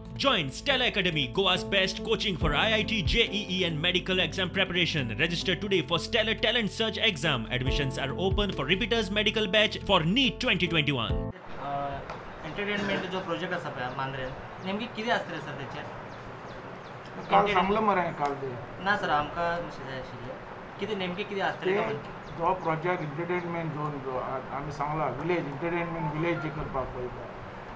Join Stella Academy, Goa's best coaching for IIT, JEE and medical exam preparation. Register today for Stellar Talent Search exam. Admissions are open for repeaters medical batch for NEET 2021. Entertainment जो project आसा पळय मांद्रेन नेमकी कितें आसतलें sir तेचेर काल सांगलो मरे काल ते ना सर आमकां मातशें जाय आशिल्लें कितें नेमकें कितें आसतलें जो प्रोजेक्ट एंटरटेनमेंट झोन जो आमी सांगला विलेज एंटरटेनमेंट विलेज जे करपाक पळयता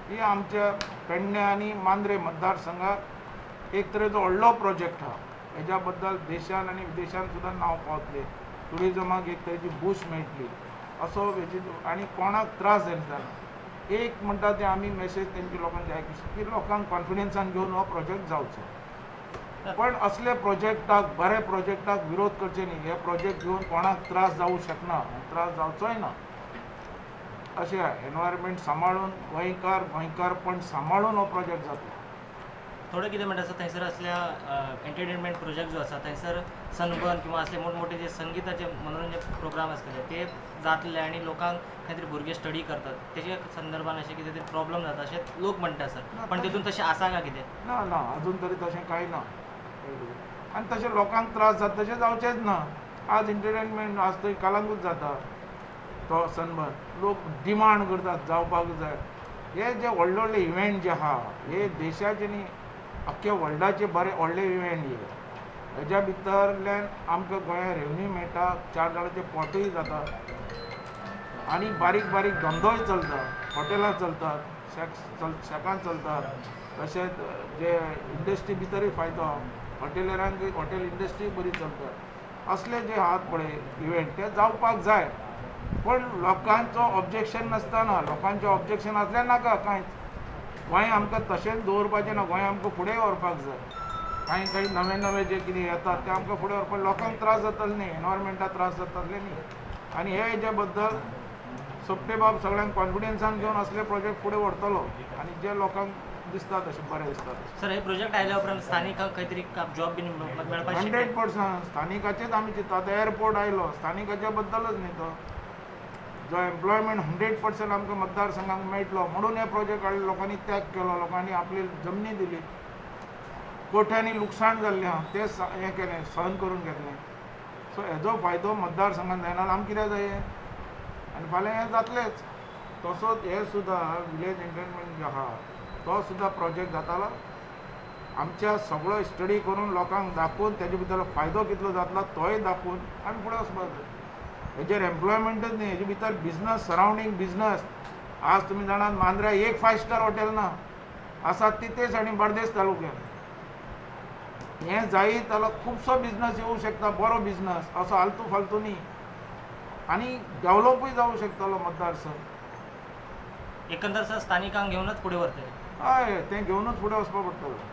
ही आमच्या पेडण्या आनी मांद्रे मतदारसंघात एक तरेचो व्हडलो प्रोजेक्ट आहा. हेज्या बद्दल देशान आनी विदेशान सुद्दां नांव पावतलें. टुरिजमाक एक तरेची बूस्ट मेळटली असो हेजी आनी कोणाक त्रास जायना. एक म्हणटा ते आमी मेसेज तेंच्या लोकांची आयकुची की लोकांक कॉन्फिडन्सान घेवन हो प्रोजेक्ट जावचो. पण असले प्रोजेक्टाक बरे प्रोजेक्टाक विरोध करचे न्ही. हे प्रोजेक्ट घेवन कोणाक त्रास जावूं शकना, त्रास जावचोय ना. अशें एनवायरमेंट सांबाळून गोंयकारपण सांबाळून हो प्रोजेक्ट जातलो. थोडे कितें म्हणटा सर थंयसर असल्या एंटरटेनमेंट प्रोजेक्ट जो आसा थंयसर सनबर्न किंवा असले मोठमोठे जे संगीताचे मनोरंजन प्रोग्राम आसतले ते जातले आनी लोकांक खंय तरी भुरगे स्टडी करतात तेजे संदर्भान अशें कितें तरी प्रॉब्लम जाता अशें लोक म्हणटा सर. पण तितून तशें आसा काय कितें? ना ना अजून तरी तशें कांय ना. आनी तशें लोकांक त्रास जाता तशें जावचेंच ना. आज एंटरटेनमेंट आज थंय कालांगूट जाता तो सनबर्न लोक डिमांड करतात जावपाक जाय. हे जे व्हडले व्हडले इव्हेंट जे आहा हे देशाचे न्ही अख्ख्या वर्ल्डाचे बरे व्हडले इव्हेंट हे. हेज्या भितरल्यान आमकां गोंया रेवन्यू मेळटा, 4 जाणांचें पोटूय जाता आनी बारीक बारीक धंदोय चलता, हॉटेलां चलतात, शेकां चलतात. तशेंच जे इंडस्ट्री भितरूय फायदो हॉटेलरांक हॉटेल इंडस्ट्री बरी चलता. असले जे आहात पळय इव्हेंट ते जावपाक जाय. पण लोकांचो ऑब्जेक्शन नासतना लोकांचें ऑब्जेक्शन आसल्यार नाका कांयच. गोंय आमकां तशेंच दवरपाचें ना. गोंय आमकां फुडें व्हरपाक जाय. कांय नवे नवे जे कितें येतात ते आमकां फुडें व्हरपाक लोकांक त्रास जातले न्ही, एनवायरमेंटाक त्रास जातले न्ही. आनी हे हेजे बद्दल सोपटे बाब सगळ्यांक कॉन्फिडन्सान घेवन असले प्रोजेक्ट फुडें व्हरतलो आनी जे लोकांक दिसता तशें बरें दिसता. सर हे प्रोजेक्ट आयल्या उपरांत स्थानिकांक खंय तरी जॉब बीन मेळपाक 100% स्थानिकाचेच आमी चिंतता. आतां एअरपोर्ट आयलो स्थानिकाच्या बद्दलच न्ही तो. जो एम्प्लॉयमेंट 100% आमकां मतदारसंघाक मेळटलो म्हणून हे प्रोजेक्ट हाडले. लोकांनी त्याग केलो, लोकांनी आपली जमनी दिली, कोट्यांनी लुकसाण जाल्लें आहा तें हें केलें, सहन करून घेतलें. सो हेजो फायदो मतदारसंघान जायना आमकां कितें जाय आनी फाल्यां हें जातलेंच. तसोच हे सुद्दां विलेज एंटरटेनमेंट जे आहा तो सुद्दां प्रोजेक्ट जातालो. आमच्या सगळो स्टडी करून लोकांक दाखोवन तेजे भितर फायदो कितलो जातलो तोय दाखोवन आमी फुडें वचपाक जाय. हेजेर एम्प्लॉयमेंटच न्ही, हेजे भितर बिजनस, सरावंडींग बिजनस. आज तुमी जाणात मांद्र्या एक 5 स्टार हॉटेल ना, आसात तितेच आनी बार्देस तालुक्यांत. हें जायत जाल्यार खुबसो बिजनस येवंक शकता, बरो बिजनस असो आलतू फालतू न्ही. आनी डेवलपूय जावंक शकतलो मतदारसंघ. एकंदर सर स्थानिकांक घेऊनच फुडें व्हरतले. हय तें घेवनूच फुडें वचपाक पडटलें.